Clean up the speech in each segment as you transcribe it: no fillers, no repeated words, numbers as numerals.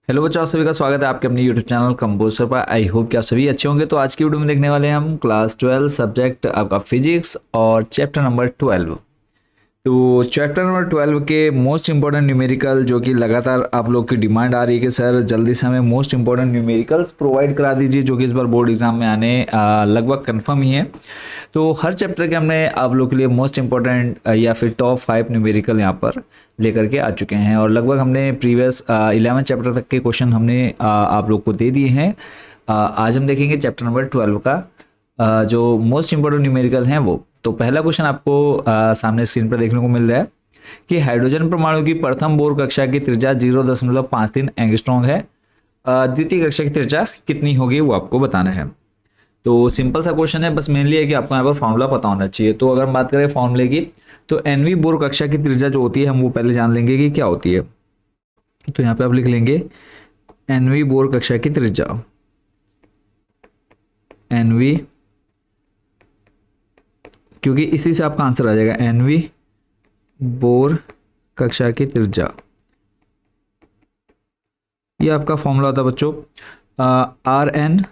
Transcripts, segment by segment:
Hello बच्चों, आप सभी का स्वागत है आपके अपने यूट्यूब चैनल कंपोजर पर। आई होप कि आप सभी अच्छे होंगे। तो आज की वीडियो में देखने वाले हैं हम क्लास 12 सब्जेक्ट आपका फिजिक्स और चैप्टर नंबर 12। तो चैप्टर नंबर 12 के मोस्ट इंपॉर्टेंट न्यूमेरिकल जो कि लगातार आप लोग की डिमांड आ रही है कि सर जल्दी से हमें मोस्ट इंपॉर्टेंट न्यूमेरिकल्स प्रोवाइड करा दीजिए, जो कि इस बार बोर्ड एग्जाम में आने लगभग कंफर्म ही है। तो हर चैप्टर के हमने आप लोग के लिए मोस्ट इंपॉर्टेंट या फिर टॉप 5 न्यूमेरिकल यहाँ पर लेकर के आ चुके हैं, और लगभग हमने प्रीवियस 11 चैप्टर तक के क्वेश्चन हमने आप लोग को दे दिए हैं। आज हम देखेंगे चैप्टर नंबर 12 का जो मोस्ट इंपॉर्टेंट न्यूमेरिकल हैं वो। तो पहला क्वेश्चन आपको सामने स्क्रीन पर देखने को मिल रहा है कि हाइड्रोजन परमाणु की प्रथम बोर कक्षा की त्रिज्या 0.53 एंगस्ट्रॉम है। द्वितीय कक्षा की त्रिज्या कितनी होगी वो आपको बताना है। तो सिंपल सा क्वेश्चन है, बस मेनली है कि आपको यहाँ पर फॉर्मूला पता होना चाहिए। तो अगर हम बात करें फॉर्मूले की, तो एनवी बोर कक्षा की त्रिज्या जो होती है हम वो पहले जान लेंगे कि क्या होती है। तो यहाँ पे आप लिख लेंगे एनवी बोर कक्षा की त्रिज्या। एनवी, क्योंकि इसी से आपका आंसर आ जाएगा, एनवी बोर कक्षा की त्रिज्या। ये आपका फॉर्मूला होता है बच्चों, आर एन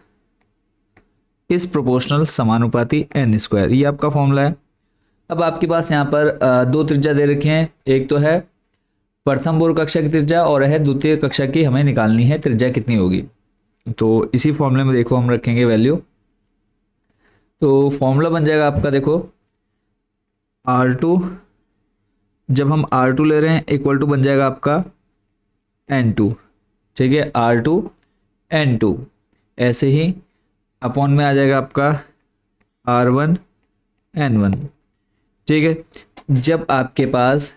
इज प्रोपोर्शनल समानुपाती एन स्क्वायर। ये आपका फॉर्मूला है। अब आपके पास यहाँ पर दो त्रिज्या दे रखी हैं, एक तो है प्रथम बोर कक्षा की त्रिज्या और है द्वितीय कक्षा की, हमें निकालनी है त्रिज्या कितनी होगी। तो इसी फॉर्मूले में देखो हम रखेंगे वैल्यू। तो फॉर्मूला बन जाएगा आपका, देखो R2, जब हम R2 ले रहे हैं इक्वल टू बन जाएगा आपका N2। ठीक है, R2 N2, ऐसे ही अपॉन में आ जाएगा आपका R1 N1। ठीक है, जब आपके पास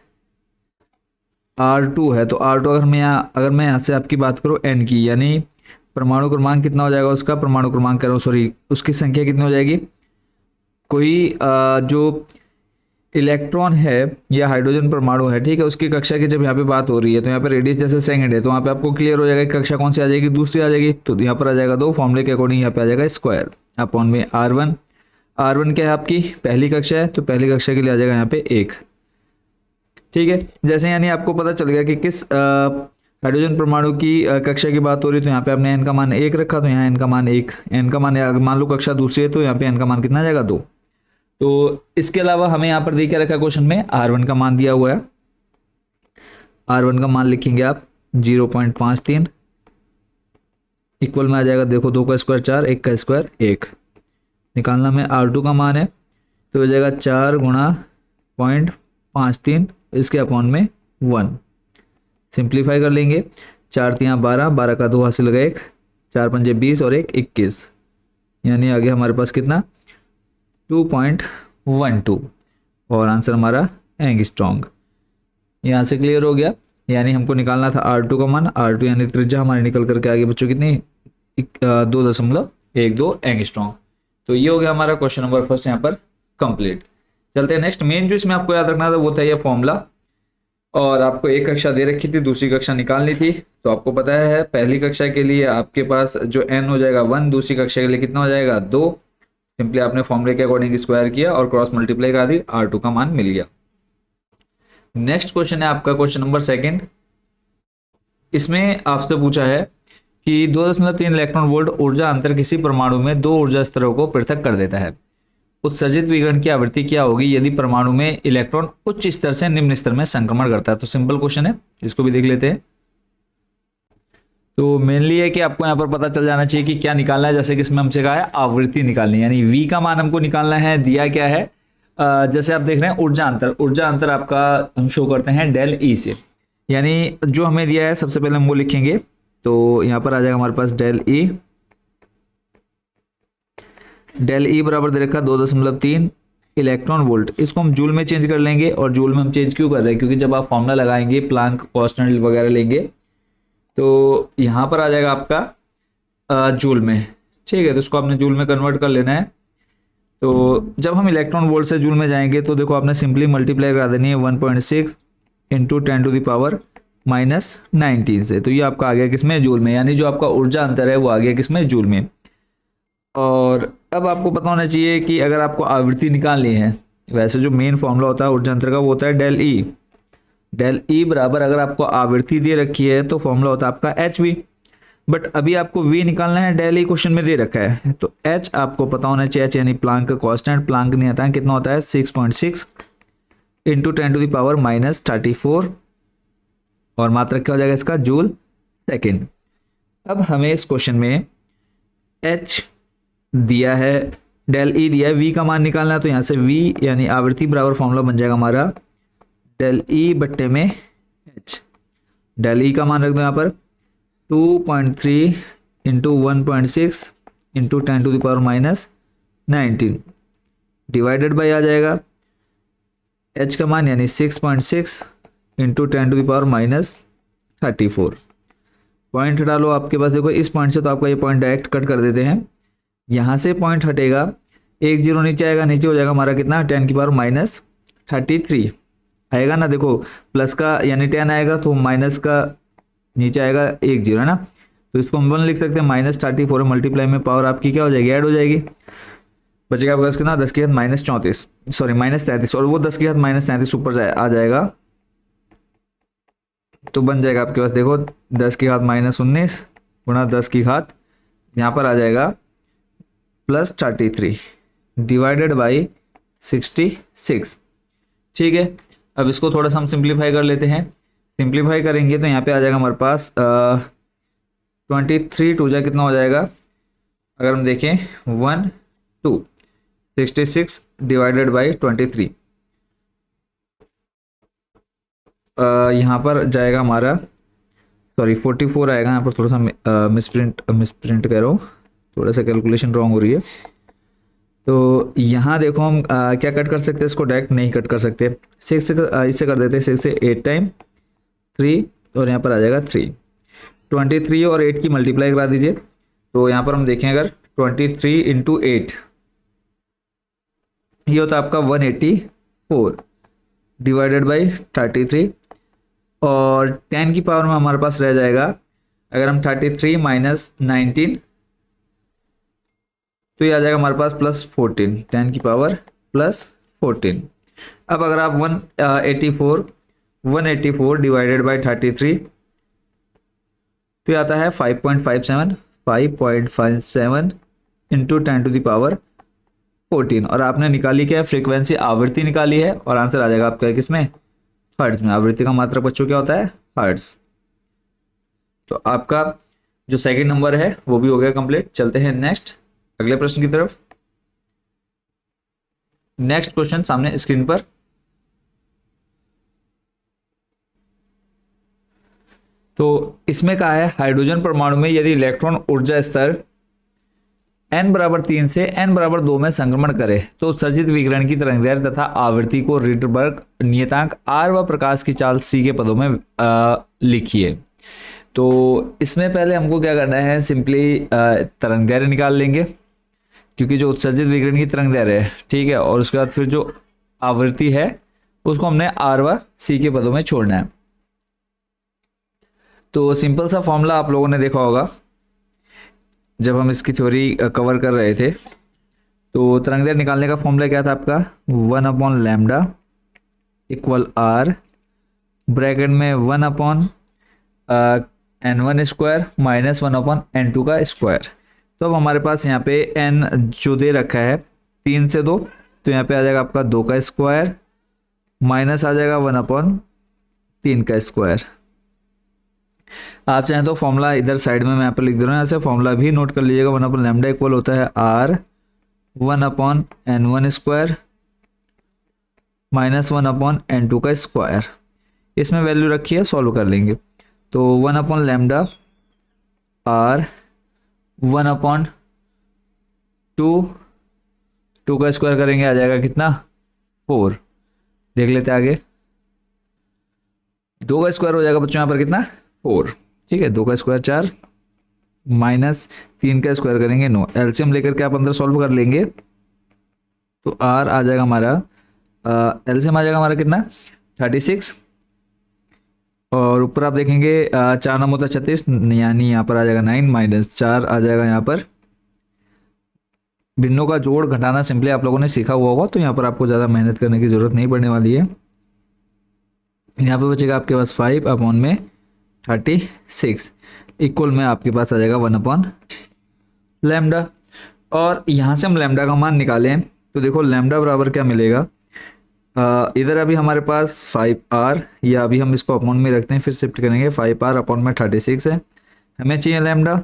R2 है तो R2 अगर मैं यहाँ से आपकी बात करूँ N की, यानी परमाणु क्रमांक कितना हो जाएगा उसका, परमाणु क्रमांक कह रहा हूँ सॉरी, उसकी संख्या कितनी हो जाएगी। कोई जो इलेक्ट्रॉन है या हाइड्रोजन परमाणु है, ठीक है, उसकी कक्षा की जब यहाँ पे बात हो रही है तो यहाँ पे रेडियस जैसे सेकंड है, तो वहाँ पे आपको क्लियर हो जाएगा कि कक्षा कौन सी आ जाएगी, दूसरी आ जाएगी। तो यहाँ पर आ जाएगा दो, फॉर्मूले के अकॉर्डिंग यहाँ पे आ जाएगा स्क्वायर अपॉन में R1। R1 क्या है आपकी पहली कक्षा है, तो पहली कक्षा के लिए आ जाएगा यहाँ पे 1। ठीक है, जैसे यानी आपको पता चल गया कि किस हाइड्रोजन परमाणु की कक्षा की बात हो रही है, तो यहाँ पे आपने n का मान 1 रखा, तो यहाँ n का मान 1, n का मान, मान लो कक्षा दूसरी है तो यहाँ पे n का मान कितना आ जाएगा 2। तो इसके अलावा हमें यहाँ पर दिया क्या रखा क्वेश्चन में, R1 का मान दिया हुआ है। R1 का मान लिखेंगे आप 0.53 इक्वल में आ जाएगा, देखो 2 का स्क्वायर 4, 1 का स्क्वायर 1। निकालना में R2 का मान है तो हो जाएगा 4 गुणा 0.53 इसके अपॉन में 1। सिंप्लीफाई कर लेंगे, 4 3 12, 12 का 2 हासिल लगा 1, 4 पंजे 20 और 1 21, यानी आगे हमारे पास कितना 2.12, और आंसर हमारा एंगस्ट्रॉम। यहाँ से क्लियर हो गया, यानी हमको निकालना था R2 का मान, R2 यानी त्रिज्या हमारी निकल करके आगे बच्चों कितनी 2.12 एंगस्ट्रॉम। तो ये हो गया हमारा क्वेश्चन नंबर फर्स्ट यहाँ पर कंप्लीट। चलते हैं नेक्स्ट। मेन जो इसमें आपको याद रखना था वो था ये फॉर्मूला, और आपको एक कक्षा दे रखी थी, दूसरी कक्षा निकालनी थी। तो आपको पता है पहली कक्षा के लिए आपके पास जो n हो जाएगा 1, दूसरी कक्षा के लिए कितना हो जाएगा 2। सिंपली आपने फॉर्मूले के अकॉर्डिंग स्क्वायर किया और क्रॉस मल्टीप्लाई करा दी, R2 का मान मिल गया। नेक्स्ट क्वेश्चन है आपका क्वेश्चन नंबर सेकंड। इसमें आपसे पूछा है कि 2.3 इलेक्ट्रॉन वोल्ट ऊर्जा अंतर किसी परमाणु में दो ऊर्जा स्तरों को पृथक कर देता है। उत्सर्जित विकिरण की आवृत्ति क्या होगी यदि परमाणु में इलेक्ट्रॉन उच्च स्तर से निम्न स्तर में संक्रमण करता है। तो सिंपल क्वेश्चन है, इसको भी देख लेते हैं। तो मेनली है कि आपको यहाँ पर पता चल जाना चाहिए कि क्या निकालना है। जैसे कि इसमें हमसे कहा है आवृत्ति निकालनी, यानी V का मान हमको निकालना है। दिया क्या है, जैसे आप देख रहे हैं ऊर्जा अंतर आपका हम शो करते हैं डेल E से, यानी जो हमें दिया है सबसे पहले हम वो लिखेंगे। तो यहाँ पर आ जाएगा हमारे पास डेल E बराबर दे रखा 2.3 इलेक्ट्रॉन वोल्ट। इसको हम जूल में चेंज कर लेंगे, और जूल में हम चेंज क्यों कर रहे हैं, क्योंकि जब आप फॉर्मूला लगाएंगे प्लांक कांस्टेंट वगैरह लेंगे तो यहाँ पर आ जाएगा आपका जूल में। ठीक है, तो इसको आपने जूल में कन्वर्ट कर लेना है। तो जब हम इलेक्ट्रॉन वोल्ट से जूल में जाएंगे तो देखो आपने सिंपली मल्टीप्लाई करा देनी है 1.6 इंटू 10⁻⁻19 से। तो ये आपका आ गया किसमें, जूल में, यानी जो आपका ऊर्जा अंतर है वो आ गया किसमें, जूल में। और अब आपको पता होना चाहिए कि अगर आपको आवृत्ति निकालनी है, वैसे जो मेन फॉर्मूला होता है ऊर्जा अंतर का वो होता है डेल E। डेल ई बराबर, अगर आपको आवृत्ति दे रखी है तो फॉर्मूला होता है आपका एच वी, बट अभी आपको वी निकालना है, डेल ई क्वेश्चन में दे रखा है, तो एच आपको पता होना चाहिए, एच यानी प्लांक का कांस्टेंट, प्लांक नहीं आता है, कितना होता है 6.6 इंटू 10⁻⁻34 और मात्रक क्या हो जाएगा इसका, जूल सेकेंड। अब हमें इस क्वेश्चन में एच दिया है, डेल ई दिया है, वी का मान निकालना है, तो यहाँ से वी यानी आवृत्ति बराबर फॉर्मूला बन जाएगा हमारा डेल ई बट्टे में एच। डेल ई का मान रख दो यहाँ पर 2.3 इंटू 1.6 इंटू 10⁻⁻19 डिवाइडेड बाई आ जाएगा एच का मान यानी 6.6 इंटू 10⁻⁻34। पॉइंट हटा लो आपके पास, देखो इस पॉइंट से तो आपका ये पॉइंट डायरेक्ट कट कर देते हैं, यहाँ से पॉइंट हटेगा, एक जीरो नीचे आएगा, नीचे हो जाएगा हमारा कितना 10⁻⁻33 आएगा ना, देखो प्लस का यानी 10 आएगा तो माइनस का नीचे आएगा एक जीरो है ना, तो इसको हम 1 लिख सकते हैं, -34 मल्टीप्लाई में पावर आपकी क्या हो जाएगी, ऐड हो जाएगी, बचेगा आपके पास कितना 10 की घात -34 सॉरी -33, और वो 10 की घात -33 ऊपर आ जाएगा, तो बन जाएगा आपके पास देखो 10 की घात -19 गुणा 10 की घात यहाँ पर आ जाएगा +33 डिवाइडेड बाई 66। ठीक है, अब इसको थोड़ा सा हम सिंप्लीफाई कर लेते हैं, सिंप्लीफाई करेंगे तो यहाँ पे आ जाएगा हमारे पास 23 टू जा कितना हो जाएगा, अगर हम देखें 1 2 66 डिवाइडेड बाई 23, यहाँ पर जाएगा हमारा सॉरी 44 आएगा, यहाँ पर थोड़ा सा मिसप्रिंट कर रहा हूँ, थोड़ा सा कैलकुलेशन रॉन्ग हो रही है, तो यहाँ देखो हम क्या कट कर सकते हैं, इसको डायरेक्ट नहीं कट कर सकते, 6 से इससे कर देते हैं, 6 से 8 टाइम 3 और यहाँ पर आ जाएगा 3, 23 और 8 की मल्टीप्लाई करा दीजिए, तो यहाँ पर हम देखें अगर 23 इंटू 8 ये होता है आपका 184 डिवाइडेड बाई 33, और 10 की पावर में हमारे पास रह जाएगा, अगर हम 33 माइनस 19 तो ये आ जाएगा हमारे पास +14, 10 की पावर +14। अब अगर आप 184 डिवाइडेड बाई 33 तो ये आता है 5.57 इंटू 10⁻14, और आपने निकाली क्या है, फ्रीक्वेंसी आवृत्ति निकाली है, और आंसर आ जाएगा आपका किसमें, हर्ट्ज में। आवृत्ति का मात्रक बच्चों क्या होता है, हर्ट्ज। तो आपका जो सेकंड नंबर है वो भी हो गया कंप्लीट। चलते हैं नेक्स्ट अगले प्रश्न की तरफ। नेक्स्ट क्वेश्चन सामने स्क्रीन पर, तो इसमें कहा है हाइड्रोजन परमाणु में यदि इलेक्ट्रॉन ऊर्जा स्तर n बराबर 3 से n बराबर 2 में संक्रमण करे तो उत्सर्जित विकिरण की तरंगदैर्घ्य तथा आवृत्ति को रिडरबर्ग नियतांक r व प्रकाश की चाल c के पदों में लिखिए। तो इसमें पहले हमको क्या करना है, सिंपली तरंगदैर्घ्य निकाल लेंगे, क्योंकि जो उत्सर्जित विकिरण की तरंगदैर्घ्य है, ठीक है, और उसके बाद फिर जो आवृत्ति है उसको हमने r व c के पदों में छोड़ना है। तो सिंपल सा फॉर्मूला आप लोगों ने देखा होगा जब हम इसकी थ्योरी कवर कर रहे थे, तो तरंगदैर्घ्य निकालने का फॉर्मूला क्या था आपका, 1/λ इक्वल r ब्रैकेट में 1/n1 स्क्वायर माइनस 1/n2 का स्क्वायर। तो अब हमारे पास यहाँ पे n जो दे रखा है 3 से 2, तो यहाँ पे आ जाएगा आपका 2 का स्क्वायर माइनस आ जाएगा 1/3 का स्क्वायर। आप चाहें तो फॉर्मूला इधर साइड में मैं यहाँ पर लिख दे रहा हूँ, यहाँ से फॉर्मूला भी नोट कर लीजिएगा। 1/λ इक्वल होता है r 1/n1 square minus 1/n2 का स्क्वायर। इसमें वैल्यू रखी है, सॉल्व कर लेंगे। तो 1/λ r 1/2 का स्क्वायर करेंगे आ जाएगा कितना 4। देख लेते आगे, 2 का स्क्वायर हो जाएगा बच्चों यहाँ पर कितना 4, ठीक है, 2 का स्क्वायर 4 माइनस 3 का स्क्वायर करेंगे 9। एलसीएम लेकर के आप अंदर सॉल्व कर लेंगे तो आर आ जाएगा हमारा, एलसीएम आ जाएगा हमारा कितना 36, और ऊपर आप देखेंगे 4 9 होता 36, यानी यहाँ पर आ जाएगा 9 माइनस 4 आ जाएगा यहाँ पर। भिन्नों का जोड़ घटाना सिंपली आप लोगों ने सीखा हुआ होगा, तो यहाँ पर आपको ज़्यादा मेहनत करने की जरूरत नहीं पड़ने वाली है। यहाँ पे बचेगा आपके पास 5 अपॉन में 36 इक्वल में आपके पास आ जाएगा 1 अपॉन लैम्डा। और यहाँ से हम लैम्डा का मान निकालें तो देखो लैम्डा बराबर क्या मिलेगा, इधर अभी हमारे पास 5r, या अभी हम इसको अपॉन में रखते हैं फिर शिफ्ट करेंगे, 5r अपॉन में 36 है, हमें चाहिए लैम्डा।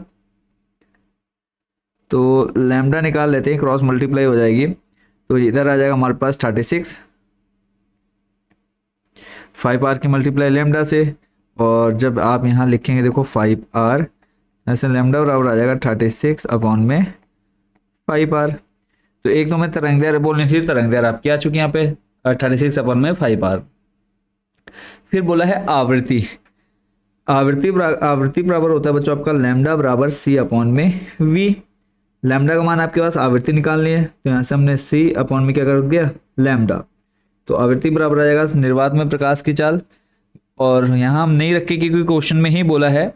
तो लैम्डा निकाल लेते हैं, क्रॉस मल्टीप्लाई हो जाएगी तो इधर आ जाएगा हमारे पास 36, 5r की मल्टीप्लाई लैम्डा से, और जब आप यहाँ लिखेंगे देखो 5r, ऐसे लैम्डा बराबर आ जाएगा 36 अपॉन में 5r। तो एक तो मैं तरंगदैर्घ्य बोलनी थी, तरंगदैर्घ्य आपकी आ चुकी है यहाँ पे 36 अपॉन में 5r। फिर बोला है आवृत्ति, आवृत्ति बराबर होता है बच्चों आपका लैम्डा बराबर c अपॉन में v। लैम्डा का मान आपके पास आवृत्ति निकालनी है तो यहाँ से हमने c अपॉन में क्या कर दिया लैम्डा। तो आवृत्ति बराबर आ जाएगा निर्वात में प्रकाश की चाल, और यहाँ हम नहीं रखे क्योंकि क्वेश्चन में ही बोला है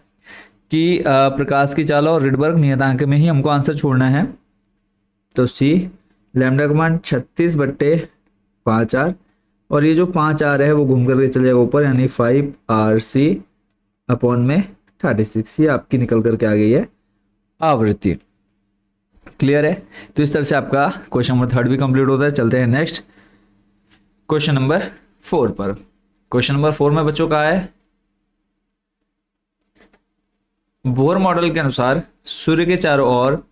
कि प्रकाश की चाल और रिडबर्ग नियतांक में ही हमको आंसर छोड़ना है। तो c लैम्डा का मान 36/5r, और ये जो 5r है वो घूम करके चले जाएगा ऊपर, यानी 5rc अपॉन में 36, ये आपकी निकल करके आ गई है आवृत्ति। क्लियर है? तो इस तरह से आपका क्वेश्चन नंबर 3 भी कंप्लीट होता है। चलते हैं नेक्स्ट क्वेश्चन नंबर 4 पर। क्वेश्चन नंबर 4 में बच्चों का है, बोर मॉडल के अनुसार सूर्य के चारों ओर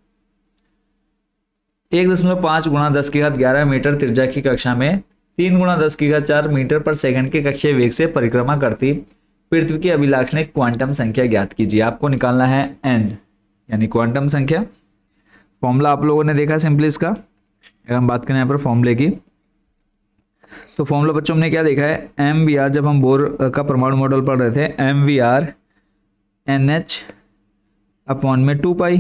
1.5 गुणा 10 की घात 11 मीटर त्रिज्या की कक्षा में 3 गुणा 10 की घात 4 मीटर पर सेकंड के कक्षीय वेग से परिक्रमा करती पृथ्वी की अभिलाक्षणिक क्वांटम संख्या ज्ञात कीजिए। आपको निकालना है n, यानी क्वांटम संख्या। फॉर्मूला आप लोगों ने देखा सिंपली इसका। अगर हम बात करें यहाँ पर फॉर्मूले की, तो फॉर्मूला बच्चों हमने क्या देखा है, MVR, जब हम बोर का परमाणु मॉडल पढ़ रहे थे, MVR NH अपॉन में 2 पाई।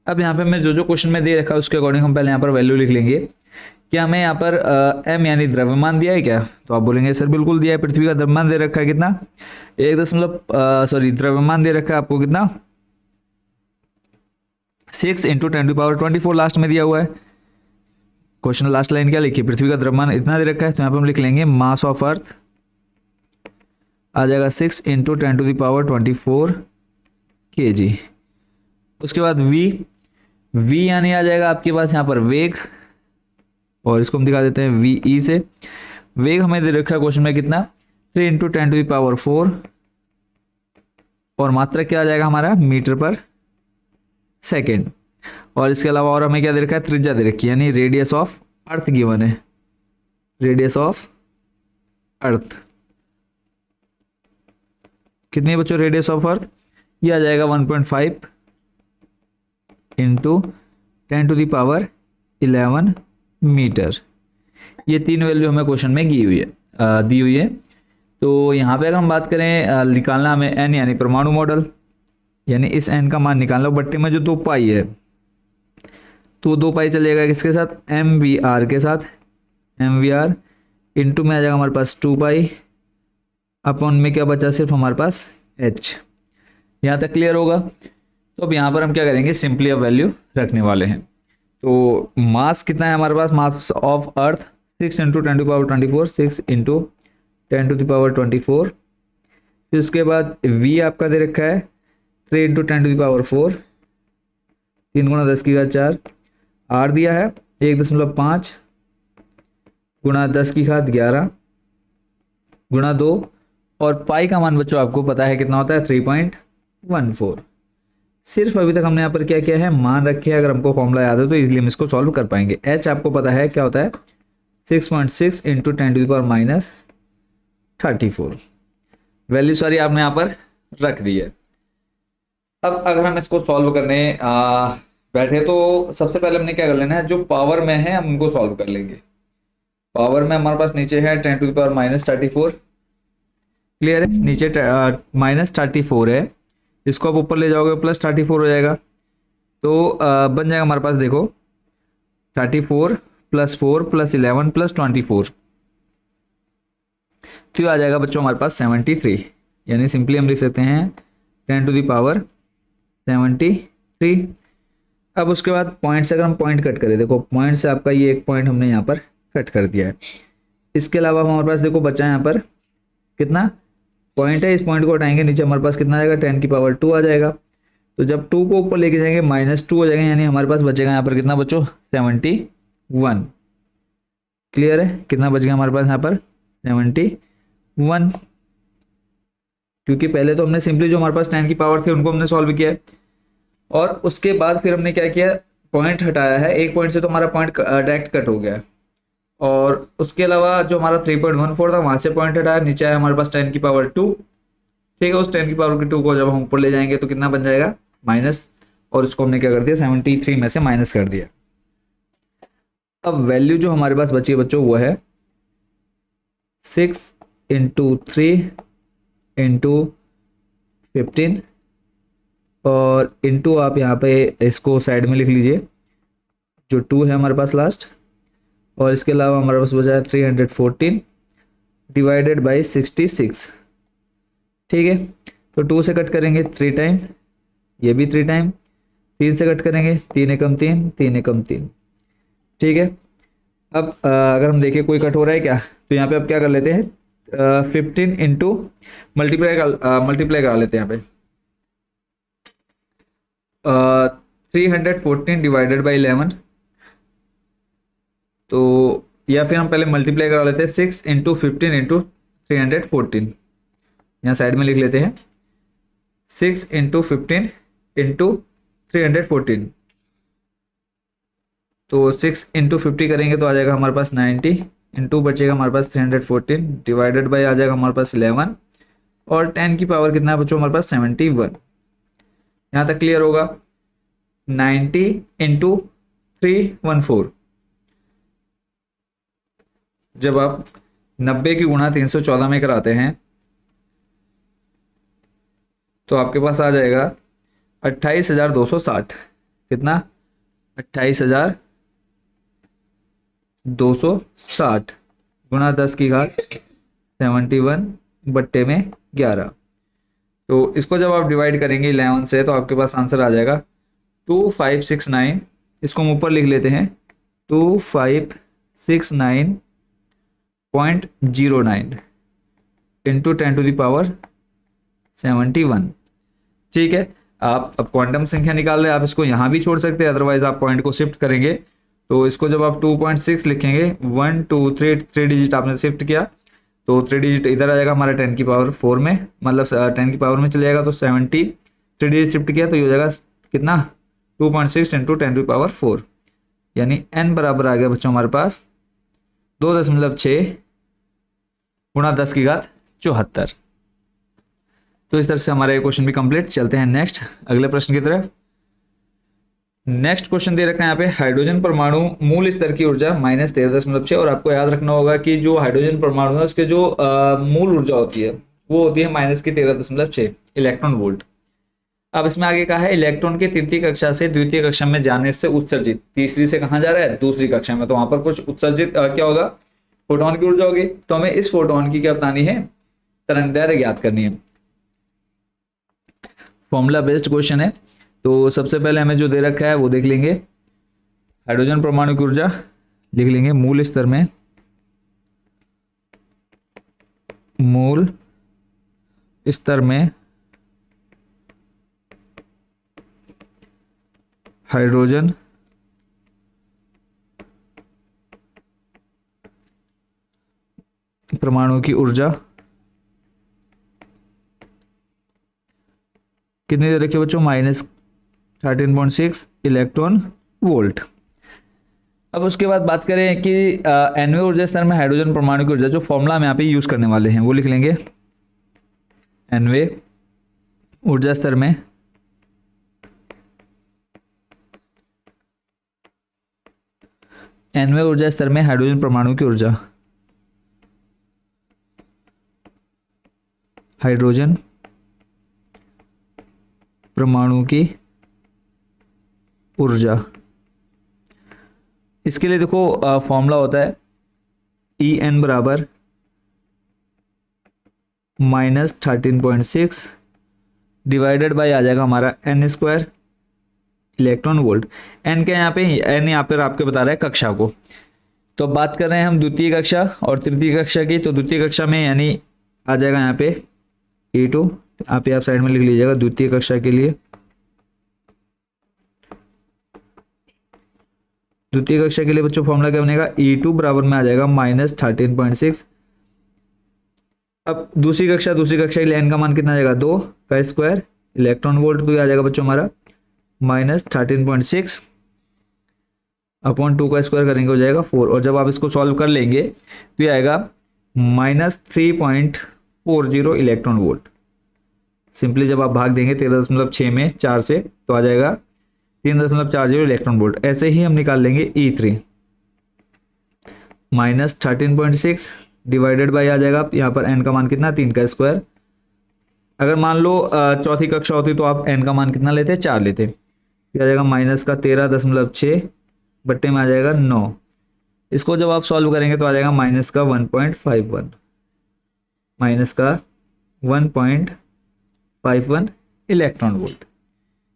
अब यहाँ पे मैं जो क्वेश्चन में दे रखा है उसके अकॉर्डिंग हम पहले यहाँ पर वैल्यू लिख लेंगे। क्या हमें यहाँ पर m यानी द्रव्यमान दिया है क्या, तो आप बोलेंगे सर बिल्कुल दिया है। पृथ्वी का द्रव्यमान दे रखा है कितना, द्रव्यमान दे रखा है आपको कितना 6 × 10⁻24 लास्ट में दिया हुआ है। क्वेश्चन लास्ट लाइन क्या लिखी, पृथ्वी का द्रव्यमान इतना दे रखा है, तो यहाँ पर हम लिख लेंगे मास ऑफ अर्थ आ जाएगा 6 × 10⁻24 kg। उसके बाद v यानी आ जाएगा आपके पास यहाँ पर वेग, और इसको हम दिखा देते हैं ve से। वेग हमें दे रखा है क्वेश्चन में कितना 3 × 10⁻4, और मात्रा क्या आ जाएगा हमारा मीटर पर सेकेंड। और इसके अलावा और हमें क्या दे रखा है, त्रिज्या दे रखी है, यानी रेडियस ऑफ अर्थ गिवन है, रेडियस ऑफ अर्थ कितनी बच्चों, रेडियस ऑफ अर्थ ये आ जाएगा 1.5 × 10⁻11 मीटर। ये 3 वैल्यू हमें क्वेश्चन में दी हुई है। तो यहाँ पे अगर हम बात करें निकालना हमें n यानी परमाणु मॉडल, यानी इस n का मान निकालना। बट्टे में जो 2 पाई है तो 2 पाई चलेगा किसके साथ, MVR के साथ, MVR इंटू में आ जाएगा हमारे पास 2 पाई अपॉन में क्या बचा सिर्फ हमारे पास h। यहाँ तक क्लियर होगा। तो अब यहाँ पर हम क्या करेंगे, सिंपली अब वैल्यू रखने वाले हैं। तो मास कितना है हमारे पास, मास ऑफ अर्थ 6 × 10⁻24, 6 × 10⁻24। फिर उसके बाद v आपका दे रखा है 3 × 10⁻4, 3 गुणा 10 की घात 4, r दिया है 1.5 गुणा 10 की घात 11 गुणा 2, और पाई का मान बच्चों आपको पता है कितना होता है 3.14। सिर्फ अभी तक हमने यहाँ पर क्या किया है, मान रखे हैं। अगर हमको फॉर्मूला याद है तो इजीली हम इसको सॉल्व कर पाएंगे। h आपको पता है क्या होता है 6.6 × 10⁻34। वैल्यू सारी आपने यहाँ पर रख दी है। अब अगर हम इसको सॉल्व करने बैठे तो सबसे पहले हमने क्या कर लेना है, जो पावर में है हम उनको सॉल्व कर लेंगे। पावर में हमारे पास नीचे है 10⁻34, क्लियर है, नीचे -34 है, इसको आप ऊपर ले जाओगे +34 हो जाएगा। तो बन जाएगा हमारे पास देखो 34 + 4 + 11 + 24, तो ये आ जाएगा बच्चों हमारे पास 73। यानी सिंपली हम लिख सकते हैं 10⁻73। अब उसके बाद पॉइंट से अगर हम पॉइंट कट करें, देखो पॉइंट से आपका ये एक पॉइंट हमने यहाँ पर कट कर दिया है। इसके अलावा हमारे पास देखो बचा है यहाँ पर कितना पॉइंट है, इस पॉइंट को हटाएंगे, नीचे हमारे पास कितना आएगा 10 की पावर 2 आ जाएगा। तो जब 2 को ऊपर लेके जाएंगे -2 हो जाएगा, यानी हमारे पास बचेगा यहाँ पर कितना बच्चों 71। क्लियर है, कितना बच गया हमारे पास यहाँ पर 71, क्योंकि पहले तो हमने सिंपली जो हमारे पास 10 की पावर थी उनको हमने सॉल्व किया है, और उसके बाद फिर हमने क्या किया, पॉइंट हटाया है, एक पॉइंट से तो हमारा पॉइंट डायरेक्ट कट हो गया है, और उसके अलावा जो हमारा 3.14 था वहाँ से पॉइंट हटाया, नीचे आया हमारे पास 10 की पावर 2, ठीक है। उस 10 की पावर 2 को जब हम ऊपर ले जाएंगे तो कितना बन जाएगा माइनस, और उसको हमने क्या कर दिया 73 में से माइनस कर दिया। अब वैल्यू जो हमारे पास बची है बच्चों वो है 6 × 3 × 15, और इंटू आप यहाँ पे इसको साइड में लिख लीजिए, जो 2 है हमारे पास लास्ट, और इसके अलावा हमारे पास बचा है 314 डिवाइडेड बाई 66, ठीक है। तो 2 से कट करेंगे 3 टाइम, ये भी 3 टाइम, 3 से कट करेंगे 3 एकम 3, 3 एकम 3, ठीक है। अब अगर हम देखें कोई कट हो रहा है क्या, तो यहाँ पे अब क्या कर लेते हैं 15 इंटू मल्टीप्लाई करा लेते हैं यहाँ पे 314 डिवाइडेड बाई 11, तो या फिर हम पहले मल्टीप्लाई करा लेते हैं 6 × 15 × 314, यहाँ साइड में लिख लेते हैं 6 × 15 × 314, तो 6 × 50 करेंगे तो आ जाएगा हमारे पास 90, इंटू बचेगा हमारे पास 314 डिवाइडेड बाई आ जाएगा हमारे पास 11, और 10 की पावर कितना है बच्चों हमारे पास 71। यहाँ तक क्लियर होगा। 90 × 314, जब आप 90 की गुणा 314 में कराते हैं तो आपके पास आ जाएगा 28,260, कितना 28,260 गुणा 10 की घात 71 बट्टे में 11। तो इसको जब आप डिवाइड करेंगे 11 से तो आपके पास आंसर आ जाएगा 2569, इसको हम ऊपर लिख लेते हैं 2569.09 इंटू 10⁻71, ठीक है। आप अब क्वांटम संख्या निकाल रहे हैं, आप इसको यहाँ भी छोड़ सकते हैं, अदरवाइज आप पॉइंट को शिफ्ट करेंगे तो इसको जब आप 2.6 लिखेंगे 1 2 3 डिजिट आपने शिफ्ट किया तो 3 डिजिट इधर आ जाएगा हमारा 10 की पावर 4 में, मतलब 10 की पावर में चले जाएगा, तो 73 डिजिट शिफ्ट किया तो ये हो जाएगा कितना 2.6 × 10⁻4, यानी n बराबर आ गया बच्चों हमारे पास 2.6 गुणा 10 की घात 74। तो इस तरह से हमारा ये क्वेश्चन भी कंप्लीट। चलते हैं नेक्स्ट अगले प्रश्न की तरफ। नेक्स्ट क्वेश्चन दे रखा है यहाँ पे, हाइड्रोजन परमाणु मूल स्तर की ऊर्जा -13.6, और आपको याद रखना होगा कि जो हाइड्रोजन परमाणु है उसके जो मूल ऊर्जा होती है वो होती है -13.6 इलेक्ट्रॉन वोल्ट। अब इसमें आगे कहा है इलेक्ट्रॉन के तृतीय कक्षा से द्वितीय कक्षा में जाने से उत्सर्जित, तीसरी से कहाँ जा रहा है दूसरी कक्षा में, तो वहां पर कुछ उत्सर्जित क्या होगा फोटोन की ऊर्जा होगी। तो हमें इस फोटोन की क्या बतानी है, तरंग दैर्घ्य ज्ञात करनी है। फॉर्मूला बेस्ड क्वेश्चन है, तो सबसे पहले हमें जो दे रखा है वो देख लेंगे। हाइड्रोजन परमाणु की ऊर्जा लिख लेंगे मूल स्तर में, मूल स्तर में हाइड्रोजन परमाणु की ऊर्जा कितनी दे रखी है बच्चों -13.6 इलेक्ट्रॉन वोल्ट। अब उसके बाद बात करें कि nवें ऊर्जा स्तर में हाइड्रोजन परमाणु की ऊर्जा, जो फॉर्मूला हम यहाँ पे यूज करने वाले हैं वो लिख लेंगे। nवें ऊर्जा स्तर में nवें ऊर्जा स्तर में हाइड्रोजन परमाणु की ऊर्जा, हाइड्रोजन परमाणु की ऊर्जा, इसके लिए देखो फॉर्मूला होता है En बराबर -13.6 डिवाइडेड बाई आ जाएगा हमारा n² इलेक्ट्रॉन वोल्ट। n क्या यहाँ पे, n यहाँ पर आपके बता रहा है कक्षा को। तो बात कर रहे हैं हम द्वितीय कक्षा और तृतीय कक्षा की, तो द्वितीय कक्षा में यानी आ जाएगा यहाँ पे E2, आप साइड में लिख लीजिएगा द्वितीय कक्षा के लिए। द्वितीय कक्षा के लिए बच्चों फॉर्मूला क्या बनेगा, E2 बराबर में आ जाएगा -13.6। अब दूसरी कक्षा के लिए n का मान कितना आ जाएगा, 2 का स्क्वायर इलेक्ट्रॉन वोल्ट, तो ये आ जाएगा बच्चों हमारा -13.6 अपॉन 2 का स्क्वायर करेंगे हो जाएगा 4, और जब आप इसको सॉल्व कर लेंगे तो ये आएगा -3.40 इलेक्ट्रॉन वोल्ट। सिंपली जब आप भाग देंगे 13.6 में 4 से तो आ जाएगा 3.40 इलेक्ट्रॉन वोल्ट। ऐसे ही हम निकाल लेंगे E3 -13.6 डिवाइडेड बाई आ जाएगा यहाँ पर n का मान कितना, 3 का स्क्वायर। अगर मान लो चौथी कक्षा होती तो आप n का मान कितना लेते, 4 लेते, आ जाएगा -13.6 बट्टे में आ जाएगा 9। इसको जब आप सॉल्व करेंगे तो आ जाएगा -1.51 इलेक्ट्रॉन वोल्ट।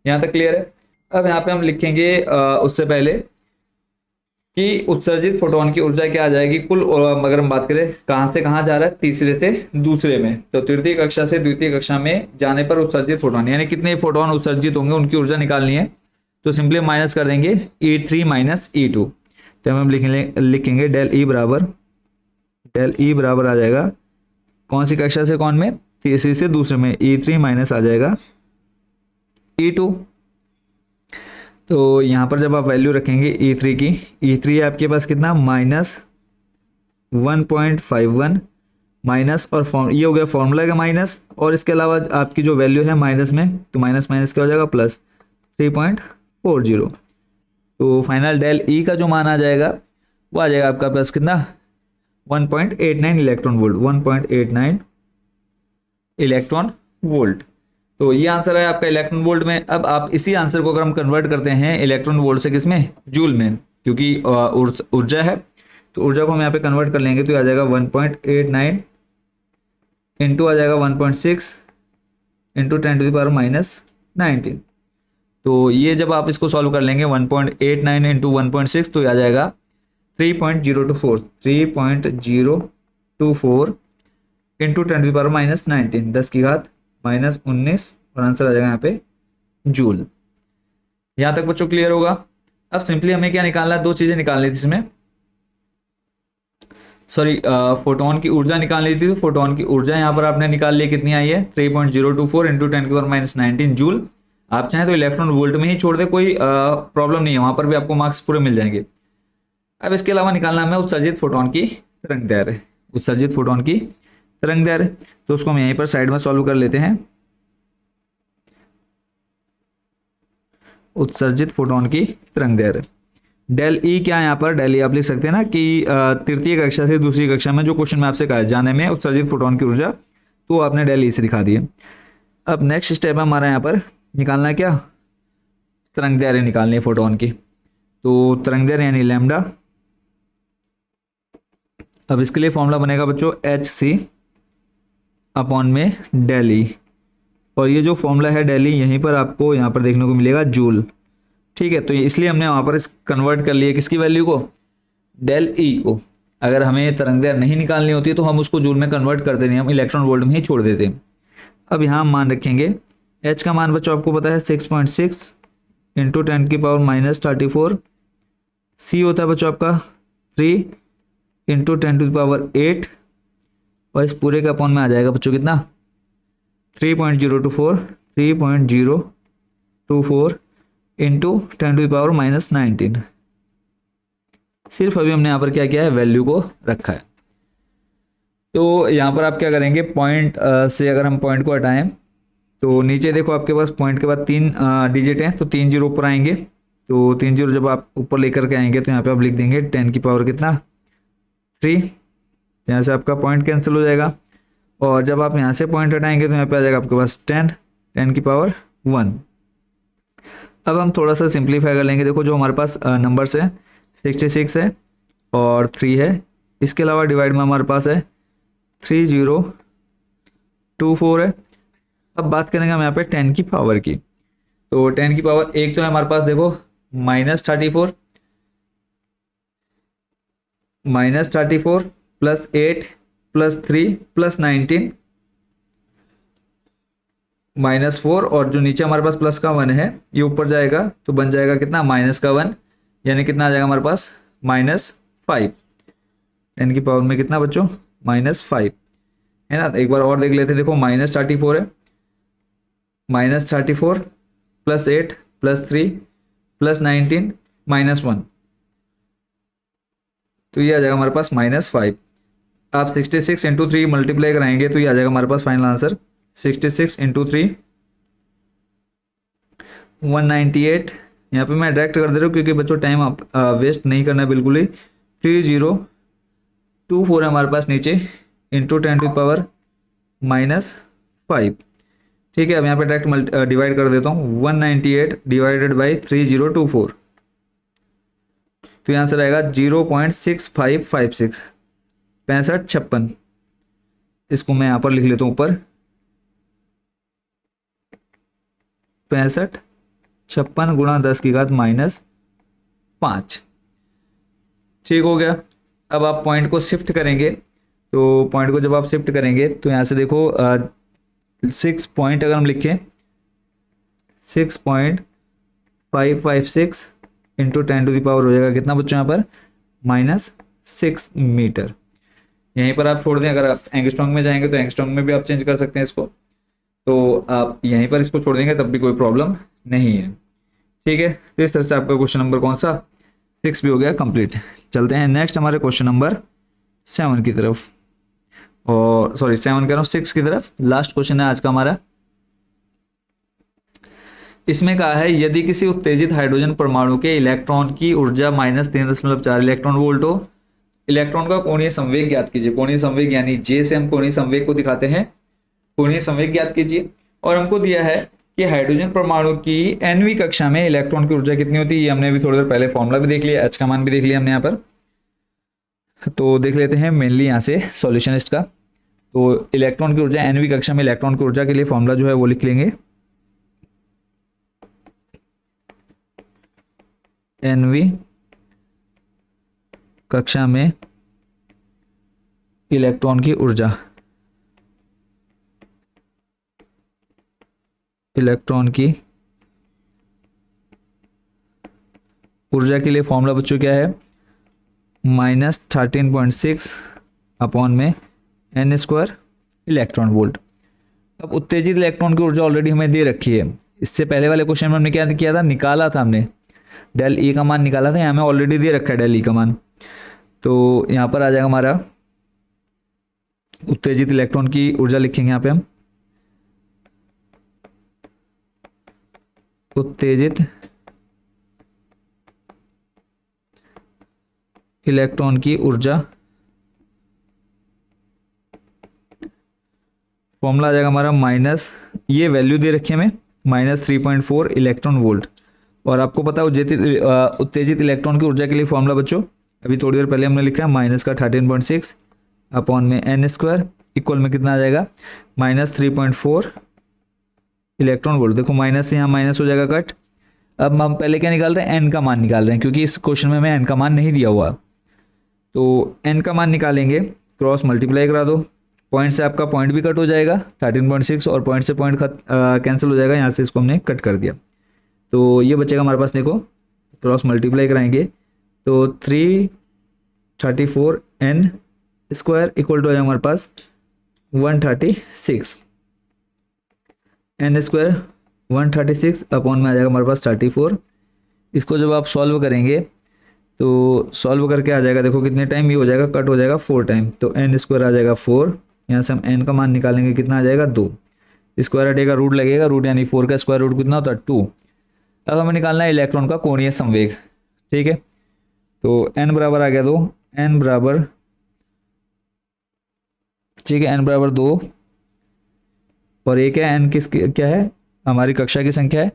यहाँ तक क्लियर है। अब यहाँ पे हम लिखेंगे उससे पहले कि उत्सर्जित फोटोन की ऊर्जा क्या आ जाएगी कुल, अगर हम बात करें कहाँ से कहाँ जा रहा है, तीसरे से दूसरे में, तो तृतीय कक्षा से द्वितीय कक्षा में जाने पर उत्सर्जित फोटोन यानी कितने फोटोन उत्सर्जित होंगे उनकी ऊर्जा निकालनी है। तो सिंपली माइनस कर देंगे E3 माइनस E2, तो हम लिखेंगे डेल ई बराबर आ जाएगा कौन सी कक्षा से कौन में, तीसरी से दूसरे में, E3 माइनस आ जाएगा E2। तो यहाँ पर जब आप वैल्यू रखेंगे E3 की, E3 आपके पास कितना -1.51 माइनस, और ये हो गया फॉर्मूला का माइनस, और इसके अलावा आपकी जो वैल्यू है माइनस में, तो माइनस क्या हो जाएगा प्लस 3.40। तो फाइनल डेल ई का जो मान आ जाएगा वो आ जाएगा आपका पास कितना 1.89 इलेक्ट्रॉन वोल्ट, 1.89 इलेक्ट्रॉन वोल्ट। तो ये आंसर है आपका इलेक्ट्रॉन वोल्ट में। अब आप इसी आंसर को अगर हम कन्वर्ट करते हैं इलेक्ट्रॉन वोल्ट से किसमें, जूल में, क्योंकि ऊर्जा है तो ऊर्जा को हम यहाँ पे कन्वर्ट कर लेंगे तो आ जाएगा 1.89 इंटू आ जाएगा 1.6 इंटू 10⁻⁻⁹। तो ये जब आप इसको सॉल्व कर लेंगे 1.89 इंटू 1.6 तो आ जाएगा 3.024 इंटू 10⁻⁻⁹ 10 की घात -19, और आंसर आ जाएगा यहाँ पे जूल। यहाँ तक बच्चों क्लियर होगा। अब सिंपली हमें क्या निकालना है, दो चीजें निकालनी थी इसमें, सॉरी फोटोन की ऊर्जा निकालनी थी। तो फोटोन की ऊर्जा यहाँ पर आपने निकाल ली, कितनी आई है 3.024 इंटू 10⁻⁻⁹ जूल। आप चाहें तो इलेक्ट्रॉन वोल्ट में ही छोड़ दे, कोई प्रॉब्लम नहीं है, वहां पर भी आपको मार्क्स पूरे मिल जाएंगे। अब इसके अलावा निकालना हमें उत्सर्जित फोटोन की तरंग दैर्ध्य, उत्सर्जित फोटोन की तरंग दैर्ध्य। तो उसको हम यहीं पर साइड में सॉल्व कर लेते हैं। उत्सर्जित फोटोन की तरंग दैर्ध्य डेल ई क्या है, यहाँ पर डेल ई आप लिख सकते हैं ना कि तृतीय कक्षा से दूसरी कक्षा में जो क्वेश्चन में आपसे कहा है जाने में उत्सर्जित फोटोन की ऊर्जा, तो आपने डेल ई से दिखा दी है। अब नेक्स्ट स्टेप हमारा यहाँ पर निकालना है क्या, तरंग दैर्ध्य निकालनी है फोटोन की। तो तरंग दैर्ध्य यानी लैम्डा। अब इसके लिए फॉर्मूला बनेगा बच्चों Hc अपॉन में डेल ई, और ये जो फॉर्मूला है डेल ई यहीं पर आपको यहाँ पर देखने को मिलेगा जूल। ठीक है, तो इसलिए हमने वहाँ पर कन्वर्ट कर लिया किसकी वैल्यू को, डेल ई को। अगर हमें तरंग दैर्ध्य नहीं निकालनी होती तो हम उसको जूल में कन्वर्ट करते नहीं, हम इलेक्ट्रॉन वोल्ट में ही छोड़ देते। अब यहाँ हम मान रखेंगे H का मान बच्चों आपको पता है 6.6 इंटू 10⁻⁻34। C होता है बच्चों आपका 3 इंटू 10⁸, और इस पूरे का अपॉन में आ जाएगा बच्चों कितना 3.024 इंटू 10⁻⁻⁹। सिर्फ अभी हमने यहाँ पर क्या किया है, वैल्यू को रखा है। तो यहाँ पर आप क्या करेंगे, पॉइंट से अगर हम पॉइंट को हटाएं तो नीचे देखो आपके पास पॉइंट के बाद 3 डिजिट हैं, तो 3 जीरो ऊपर आएंगे। तो 3 जीरो जब आप ऊपर लेकर के आएंगे तो यहाँ पे आप लिख देंगे 10 की पावर कितना 3, यहाँ से आपका पॉइंट कैंसिल हो जाएगा। और जब आप यहाँ से पॉइंट हटाएंगे तो यहाँ पे आ जाएगा आपके पास 10 की पावर 1। अब हम थोड़ा सा सिंप्लीफाई कर लेंगे। देखो जो हमारे पास नंबर्स है 66 है और 3 है, इसके अलावा डिवाइड में हमारे पास है 3024 है। अब बात करेंगे हम यहाँ पे 10 की पावर की। तो 10 की पावर एक तो है हमारे पास देखो -34 प्लस 8 +3 +19 -4, और जो नीचे हमारे पास प्लस का 1 है ये ऊपर जाएगा तो बन जाएगा कितना, -1, यानी कितना आ जाएगा हमारे पास -5। 10 की पावर में कितना बच्चों, -5 है ना। एक बार और देख लेते हैं, देखो -34 है, -34 +8 +3 +19 -1, तो ये आ जाएगा हमारे पास -5। आप 66 इंटू 3 मल्टीप्लाई कराएंगे तो ये आ जाएगा हमारे पास फाइनल आंसर 66 इंटू 3 198। यहाँ पे मैं डायरेक्ट कर दे रहा हूँ क्योंकि बच्चों टाइम आप वेस्ट नहीं करना है बिल्कुल ही। 3024 है हमारे पास नीचे, इंटू 10 टू पावर -5। ठीक है, अब यहाँ पे डायरेक्ट डिवाइड कर देता हूँ, 198 डिवाइडेड बाई 3024, तो यहाँ आंसर आएगा 0.6556, 6556। इसको मैं यहाँ पर लिख लेता हूँ ऊपर, 6556 गुणा 10 की घात -5। ठीक हो गया। अब आप पॉइंट को शिफ्ट करेंगे, तो पॉइंट को जब आप शिफ्ट करेंगे तो यहाँ से देखो 6 पॉइंट अगर हम लिखें 6.556 इंटू 10 टू द पावर हो जाएगा कितना बच्चों यहाँ पर, -6 मीटर। यहीं पर आप छोड़ दें, अगर आप एंगस्ट्रॉन्ग में जाएंगे तो एंगस्ट्रॉन्ग में भी आप चेंज कर सकते हैं इसको, तो आप यहीं पर इसको छोड़ देंगे तब भी कोई प्रॉब्लम नहीं है। ठीक है, तो इस तरह से आपका क्वेश्चन नंबर कौन सा, 6 भी हो गया कंप्लीट। चलते हैं नेक्स्ट हमारे क्वेश्चन नंबर 7 की तरफ, और सॉरी 7 कह रहा हूँ 6 की तरफ। लास्ट क्वेश्चन है आज का हमारा। इसमें कहा है यदि किसी उत्तेजित हाइड्रोजन परमाणु के इलेक्ट्रॉन की ऊर्जा -3.4 इलेक्ट्रॉन वोल्ट हो, इलेक्ट्रॉन का कोणीय संवेग ज्ञात कीजिए। कोणीय संवेग यानी जे से हम कोणीय संवेग को दिखाते हैं, कोणीय संवेग ज्ञात कीजिए। और हमको दिया है कि हाइड्रोजन परमाणु की nवीं कक्षा में इलेक्ट्रॉन की ऊर्जा कितनी होती है। ये हमने अभी थोड़ी देर पहले फॉर्मूला भी देख लिया, एच का मान भी देख लिया हमने यहाँ पर। तो देख लेते हैं मेनली यहाँ से सॉल्यूशनिस्ट का। तो इलेक्ट्रॉन की ऊर्जा nवीं कक्षा में इलेक्ट्रॉन की ऊर्जा के लिए फॉर्मूला जो है वो लिख लेंगे, nवीं कक्षा में इलेक्ट्रॉन की ऊर्जा, इलेक्ट्रॉन की ऊर्जा के लिए फॉर्मूला बच्चों क्या है, -13.6 अपॉन में n² इलेक्ट्रॉन वोल्ट। अब उत्तेजित इलेक्ट्रॉन की ऊर्जा ऑलरेडी हमें दे रखी है, इससे पहले वाले क्वेश्चन में हमने क्या किया था, निकाला था हमने, डेल ई का मान निकाला था, यहाँ में ऑलरेडी दे रखा है डेल ई का मान। तो यहाँ पर आ जाएगा हमारा उत्तेजित इलेक्ट्रॉन की ऊर्जा, लिखेंगे यहाँ पे हम उत्तेजित इलेक्ट्रॉन की ऊर्जा, फॉर्मूला आ जाएगा हमारा माइनस, ये वैल्यू दे रखी है हमें -3.4 इलेक्ट्रॉन वोल्ट। और आपको पता है उत्तेजित इलेक्ट्रॉन की ऊर्जा के लिए फॉर्मूला बच्चों अभी थोड़ी देर पहले हमने लिखा है, -13.6 अपॉन में n² इक्वल में कितना आ जाएगा, -3.4 इलेक्ट्रॉन वोल्ट। देखो माइनस से यहाँ माइनस हो जाएगा कट। अब हम पहले क्या निकाल रहे हैं, n का मान निकाल रहे हैं, क्योंकि इस क्वेश्चन में हमें n का मान नहीं दिया हुआ। तो n का मान निकालेंगे, क्रॉस मल्टीप्लाई करा दो, पॉइंट से आपका पॉइंट भी कट हो जाएगा 13.6, और पॉइंट से पॉइंट कैंसिल हो जाएगा, यहाँ से इसको हमने कट कर दिया। तो ये बचेगा हमारे पास, देखो क्रॉस मल्टीप्लाई कराएंगे तो 334 n² इक्वल टू आ जाएगा हमारे पास 136, n² 136 अपॉन में आ जाएगा हमारे पास 34। इसको जब आप सॉल्व करेंगे तो सॉल्व करके आ जाएगा, देखो कितने टाइम ये हो जाएगा, कट हो जाएगा 4 टाइम, तो n² आ जाएगा 4। यहाँ से हम n का मान निकालेंगे, कितना आ जाएगा 2, स्क्वायर हटेगा रूट लगेगा, रूट यानी 4 का स्क्वायर रूट कितना होता है 2। अब हमें निकालना है इलेक्ट्रॉन का कोणीय संवेग। ठीक है, तो n बराबर आ गया 2, n बराबर, ठीक है n बराबर 2 और एक है n किस क्या है, हमारी कक्षा की संख्या है,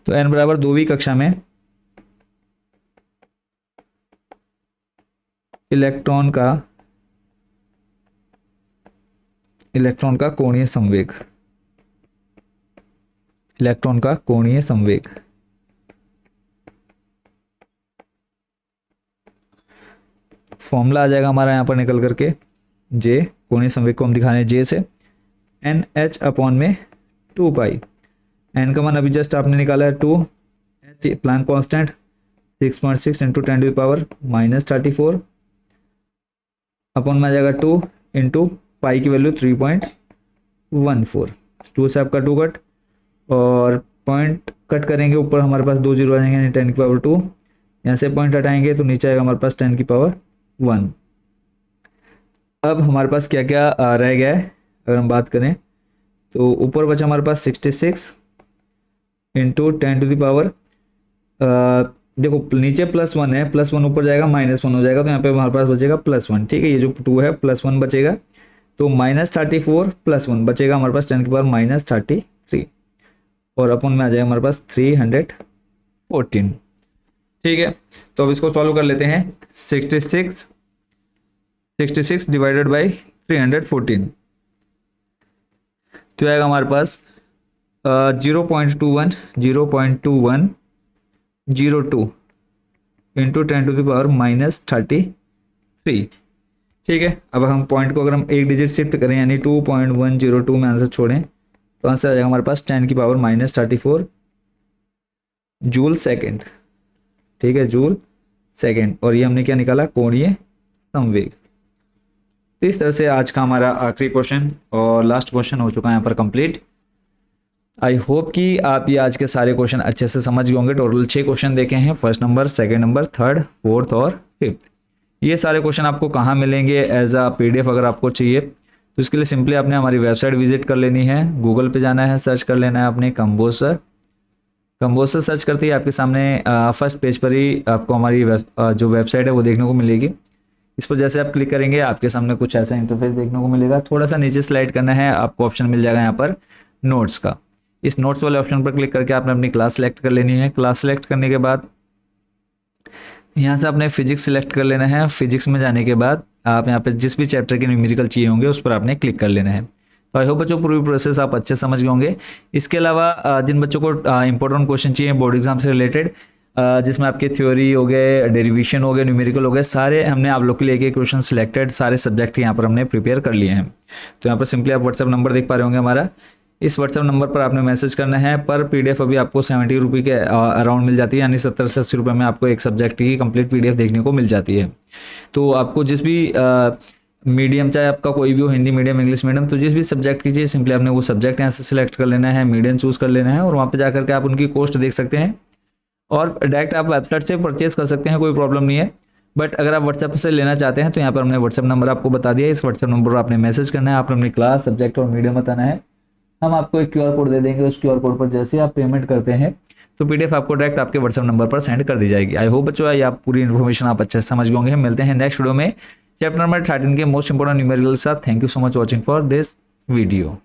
तो n बराबर 2वीं कक्षा में इलेक्ट्रॉन का कोणीय संवेग, इलेक्ट्रॉन का कोणीय संवेग। फॉर्मूला आ जाएगा हमारा यहाँ पर निकल करके J कोणीय संवेग को हम दिखा रहे हैं जे से, एन एच अपॉन में 2 पाई, एन का मान अभी जस्ट आपने निकाला है 2, h Planck constant 6.6 into 10 to the power -34 upon में आ जाएगा 2 इंटू पाई की वैल्यू 3.14, 2 से आपका 2 कट और पॉइंट कट करेंगे, ऊपर हमारे पास 2 जीरो आ जाएंगे यानी 10 की पावर 2, यहाँ से पॉइंट हटाएंगे तो नीचे आएगा हमारे पास 10 की पावर 1। अब हमारे पास क्या क्या रह गया है अगर हम बात करें तो ऊपर बचा हमारे पास 66 इंटू 10 टू द पावर, देखो नीचे +1 है, +1 ऊपर जाएगा -1 हो जाएगा, तो यहाँ पे हमारे पास बचेगा +1, ठीक है। ये जो 2 है +1 बचेगा, तो -34 +1 बचेगा हमारे पास 10 की पावर -33 और अपन में आ जाएगा हमारे पास 314, ठीक है। तो अब इसको सॉल्व कर लेते हैं। 66 डिवाइडेड बाई 314 तो आएगा हमारे पास 0.21 02 इंटू 10 टू द पावर -33, ठीक है। अब हम पॉइंट को अगर हम एक डिजिट शिफ्ट करें यानी 2.102 में आंसर छोड़ें तो आंसर आ जाएगा हमारे पास 10 की पावर -34 जूल सेकेंड, ठीक है, जूल सेकेंड। और ये हमने क्या निकाला, कोणीय संवेग। तो इस तरह से आज का हमारा आखिरी क्वेश्चन और लास्ट क्वेश्चन हो चुका है यहाँ पर कंप्लीट। आई होप कि आप ये आज के सारे क्वेश्चन अच्छे से समझ गए होंगे। टोटल 6 क्वेश्चन देखे हैं, first number, second number, third, fourth और फिफ्थ। ये सारे क्वेश्चन आपको कहाँ मिलेंगे एज अ PDF अगर आपको चाहिए तो इसके लिए सिंपली आपने हमारी वेबसाइट विजिट कर लेनी है, गूगल पे जाना है, सर्च कर लेना है आपने कंपोजर सर्च करते ही आपके सामने फर्स्ट पेज पर ही आपको हमारी जो वेबसाइट है वो देखने को मिलेगी। इस पर जैसे आप क्लिक करेंगे आपके सामने कुछ ऐसा इंटरफेस देखने को मिलेगा। थोड़ा सा नीचे स्लाइड करना है, आपको ऑप्शन मिल जाएगा यहाँ पर नोट्स का। इस नोट्स वाले ऑप्शन पर क्लिक करके आपने अपनी क्लास सेलेक्ट कर लेनी है। क्लास सेलेक्ट करने के बाद यहाँ से आपने फिजिक्स सेलेक्ट कर लेना है। फिजिक्स में जाने के बाद आप यहाँ पे जिस भी चैप्टर के न्यूमेरिकल चाहिए होंगे उस पर आपने क्लिक कर लेना है। तो आई होप बच्चों पूरी प्रोसेस आप अच्छे समझ गए होंगे। इसके अलावा जिन बच्चों को इंपॉर्टेंट क्वेश्चन चाहिए बोर्ड एग्जाम से रिलेटेड, जिसमें आपके थ्योरी हो गए, डेरिवेशन हो गए, न्यूमेरिकल हो गए, सारे हमने आप लोग के लिए एक क्वेश्चन सिलेक्टेड सारे सब्जेक्ट यहाँ पर हमने प्रिपेयर कर लिए हैं। तो यहाँ पर सिंपली आप व्हाट्सएप नंबर देख पा रहे होंगे हमारा, इस व्हाट्सएप नंबर पर आपने मैसेज करना है। पर PDF अभी आपको 70 रुपये के अराउंड मिल जाती है, यानी 70 से 80 रुपये में आपको एक सब्जेक्ट की कंप्लीट PDF देखने को मिल जाती है। तो आपको जिस भी मीडियम, चाहे आपका कोई भी हो, हिंदी मीडियम, इंग्लिश मीडियम, तो जिस भी सब्जेक्ट की चाहिए सिंपली आपने वो सब्जेक्ट यहाँ से सिलेक्ट कर लेना है, मीडियम चूज़ कर लेना है और वहाँ पर जा करके आप उनकी कॉस्ट देख सकते हैं और डायरेक्ट आप वेबसाइट से परचेज कर सकते हैं, कोई प्रॉब्लम नहीं है। बट अगर आप व्हाट्सएप से लेना चाहते हैं तो यहाँ पर हमने व्हाट्सएप नंबर आपको बता दिया। इस व्हाट्सएप नंबर पर आपने मैसेज करना है, आपने अपनी क्लास, सब्जेक्ट और मीडियम बताना है। हम आपको एक QR कोड दे देंगे, उस QR कोड पर जैसे आप पेमेंट करते हैं तो PDF आपको डायरेक्ट आपके व्हाट्सएप नंबर पर सेंड कर दी जाएगी। आई होप बच्चों ये आप पूरी इन्फॉर्मेशन आप अच्छे से समझ गए होंगे। मिलते हैं नेक्स्ट वीडियो में चैप्टर नंबर 13 के मोस्ट इंपोर्टेंट न्यूमेरिकल के साथ। Thank you so much watching for this video.